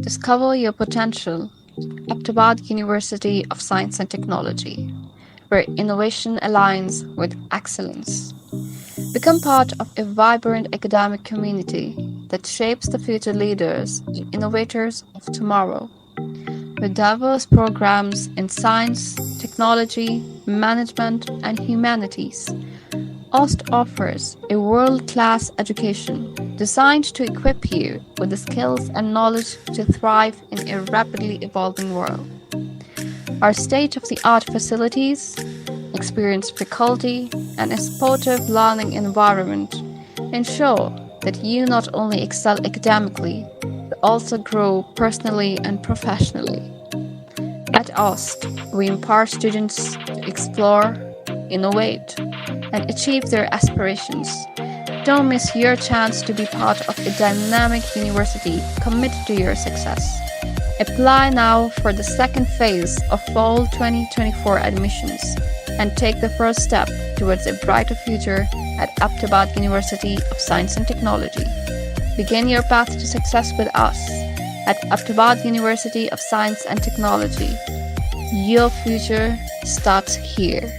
Discover your potential. Abbottabad University of Science and Technology, where innovation aligns with excellence. Become part of a vibrant academic community that shapes the future leaders and innovators of tomorrow. With diverse programs in science, technology, management, and humanities, OST offers a world class education designed to equip you with the skills and knowledge to thrive in a rapidly evolving world. Our state of the art facilities, experienced faculty, and a supportive learning environment ensure that you not only excel academically but also grow personally and professionally. At OST, we empower students to explore, innovate, and achieve their aspirations. Don't miss your chance to be part of a dynamic university committed to your success. Apply now for the second phase of Fall 2024 admissions and take the first step towards a brighter future at Abbottabad University of Science and Technology. Begin your path to success with us at Abbottabad University of Science and Technology. Your future starts here.